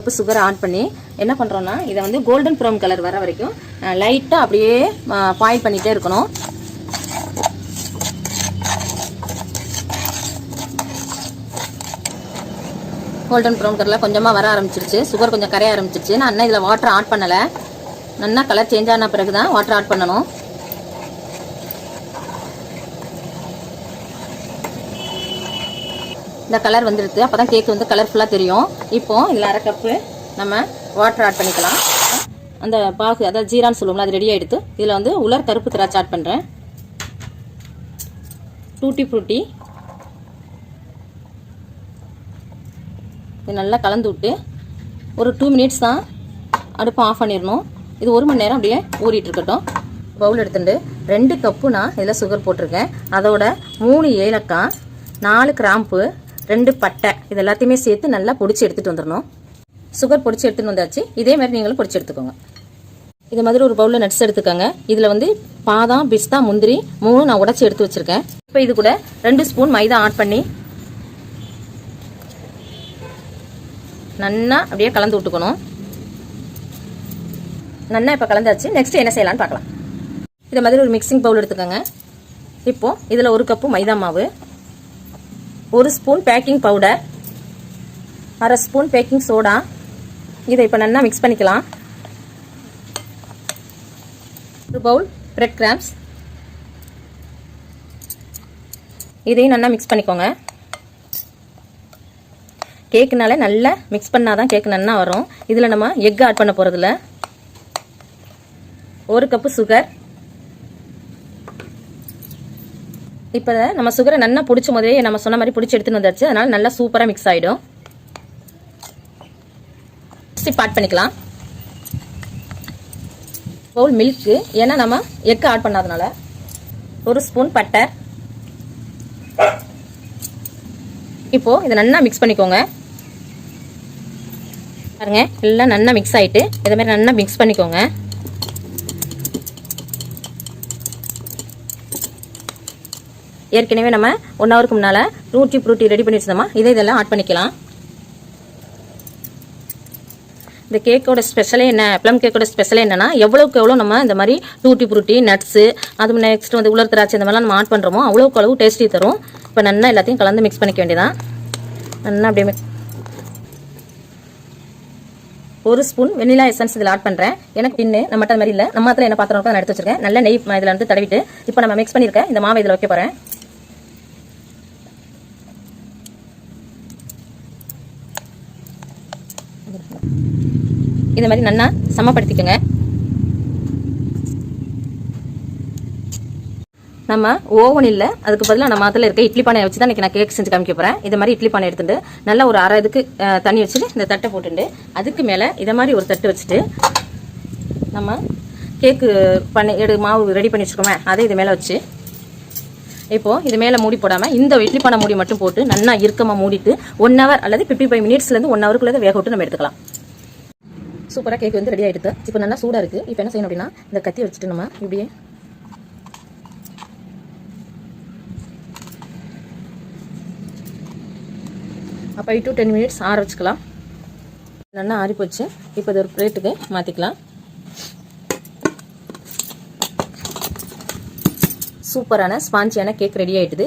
Cup சுகரை add பண்ணி என்ன பண்ணுறோன்னா இதை வந்து கோல்டன் ப்ரௌன் கலர் வர வரைக்கும் லைட்டாக அப்படியே பாயில் பண்ணிகிட்டே இருக்கணும். கோல்டன் ப்ரௌன் கலரில் கொஞ்சமாக வர ஆரம்பிச்சிருச்சு, சுகர் கொஞ்சம் கரைய ஆரம்பிச்சிருச்சு. நான் இன்னும் இதில் வாட்டர் ஆட் பண்ணலை. நல்லா கலர் சேஞ்ச் ஆன பிறகு தான் வாட்டர் ஆட் பண்ணணும். இந்த கலர் வந்துடுது, அப்போ தான் கேக் வந்து கலர்ஃபுல்லாக தெரியும். இப்போது இதில் அரை கப்பு நம்ம வாட்டர் ஆட் பண்ணிக்கலாம். அந்த பாகு அதாவது ஜீரான்னு சொல்லுவோம்ல, அது ரெடி ஆகிடுது. இதில் வந்து உலர் கருப்பு திராட்சை ஆட் பண்ணுறேன். டூட்டி ஃப்ரூட்டி இது நல்லா கலந்து விட்டு ஒரு 2 மினிட்ஸ் தான் அடுப்பை ஆஃப் பண்ணிடணும். இது 1 மணி நேரம் அப்படியே ஊறிட்டு இருக்கட்டும். பவுல் எடுத்துட்டு 2 கப்பு நான் இதில் சுகர் போட்டிருக்கேன். அதோட 3 ஏலக்காய், 4 கிராம்பு, 2 பட்டை, இது எல்லாத்தையுமே சேர்த்து நல்லா பொடிச்சு எடுத்துகிட்டு வந்துடணும். சுகர் பொடிச்சு எடுத்துகிட்டு வந்தாச்சு. இதே மாதிரி நீங்களும் பொடிச்சு எடுத்துக்கோங்க. இது மாதிரி ஒரு பவுலில் நட்ஸ் எடுத்துக்கோங்க. இதில் வந்து பாதாம், பிஸ்தா, முந்திரி 3 நான் உடச்சி எடுத்து வச்சுருக்கேன். இப்போ இது கூட 2 ஸ்பூன் மைதா ஆட் பண்ணி நல்லா அப்படியே கலந்து விட்டுக்கணும். நல்லா இப்போ கலந்தாச்சு. நெக்ஸ்ட் என்ன செய்யலான்னு பார்க்கலாம். இது மாதிரி ஒரு மிக்சிங் பவுல் எடுத்துக்கோங்க. இப்போது இதில் 1 கப்பு மைதா மாவு, 1 ஸ்பூன் பேக்கிங் பவுடர், அரை ஸ்பூன் பேக்கிங் சோடா, இதை இப்போ நல்லா மிக்ஸ் பண்ணிக்கலாம். 1 பவுல் பிரெட் கிராம்ஸ், இதையும் நல்லா மிக்ஸ் பண்ணிக்கோங்க. கேக்குனால நல்லா மிக்ஸ் பண்ணாதான் கேக் நல்லா வரும். இதில் நம்ம எக் ஆட் பண்ண போகிறதில்ல. 1 கப்பு சுகர். இப்போ நம்ம சுகரை நல்லா பிடிச்ச முதலே நம்ம சொன்ன மாதிரி பிடிச்சி எடுத்துன்னு வந்தாச்சு. அதனால நல்லா சூப்பராக மிக்ஸ் ஆகிடும். ஸ்டிப் ஆட் பண்ணிக்கலாம். பவுல் மில்க்கு, ஏன்னா நம்ம எக் ஆட் பண்ணாதனால. 1 ஸ்பூன் பட்டை. இப்போ இதை நல்லா மிக்ஸ் பண்ணிக்கோங்க. பாருங்க, எல்லாம் நல்லா மிக்ஸ் ஆகிட்டு இதை மாதிரி நல்லா மிக்ஸ் பண்ணிக்கோங்க. ஏற்கனவே நம்ம 1 ஹவருக்கு முன்னால் டூட்டி ஃப்ரூட்டி ரெடி பண்ணி வச்சிருந்தோமா, இதெல்லாம் ஆட் பண்ணிக்கலாம். இந்த கேக்கோட ஸ்பெஷலே என்ன, ப்ளம் கேக்கோட ஸ்பெஷலே என்னன்னா எவ்வளோக்கு எவ்வளோ நம்ம இந்த மாதிரி டூட்டி ஃப்ரூட்டி, நட்ஸு, அது நெக்ஸ்ட் வந்து உலர் திராட்சை இந்த மாதிரிலாம் நம்ம ஆட் பண்ணுறோமோ அவ்வளோக்கு அளவு டேஸ்டி தரும். இப்போ நல்லா எல்லாத்தையும் கலந்து மிக்ஸ் பண்ணிக்க வேண்டியதான். நல்லா அப்படியே 1 ஸ்பூன் வெனிலா எசன்ஸ் இதில் ஆட் பண்ணுறேன். எனக்கு பின்னு நம்ம மற்ற மாதிரி இல்லை, நம்ம மாத்திரம் என்ன பாத்திரம் நான் எடுத்து வச்சிருக்கேன். நல்ல நெய் இதில் வந்து தடவிட்டு இப்போ நம்ம மிக்ஸ் பண்ணியிருக்கேன் இந்த மாவை இதில் வைக்க போகிறேன். இந்த மாதிரி நல்லா சமப்படுத்திக்கோங்க. நம்ம ஓவன் இல்லை, அதுக்கு பதிலாக நம்ம அதில் இருக்க இட்லி பானையை வச்சு தான் இன்றைக்கி நான் கேக் செஞ்சு காமிக்க போகிறேன். இது மாதிரி இட்லி பானை எடுத்துட்டு நல்லா ஒரு அரை இதுக்கு தண்ணி வச்சுட்டு இந்த தட்டை போட்டுட்டு அதுக்கு மேலே இதை மாதிரி ஒரு தட்டு வச்சுட்டு நம்ம கேக்கு மாவு ரெடி பண்ணி வச்சுக்கோமே அதை இது மேலே வச்சு இப்போது இது மேலே மூடி போடாமல் இந்த இட்லி பானை மூடி மட்டும் போட்டு நல்லா இறுக்கமாக மூடிட்டு 1 ஹவர் அல்லது 55 மினிட்ஸ்லேருந்து 1 ஹவருக்குள்ளே வேக விட்டு நம்ம எடுத்துக்கலாம். சூப்பராக கேக் வந்து ரெடி ஆகிடுது. இப்போ நல்லா சூடாக இருக்குது. இப்போ என்ன செய்யணும் அப்படின்னா இந்த கத்தி வச்சுட்டு நம்ம இப்படியே அப்போ 8 to 10 மினிட்ஸ் ஆற வச்சுக்கலாம். நல்லா ஆறி போச்சு. இப்போ இது ஒரு பிளேட்டுக்கு மாற்றிக்கலாம். சூப்பரான ஸ்பாஞ்சியான கேக் ரெடி ஆகிடுது.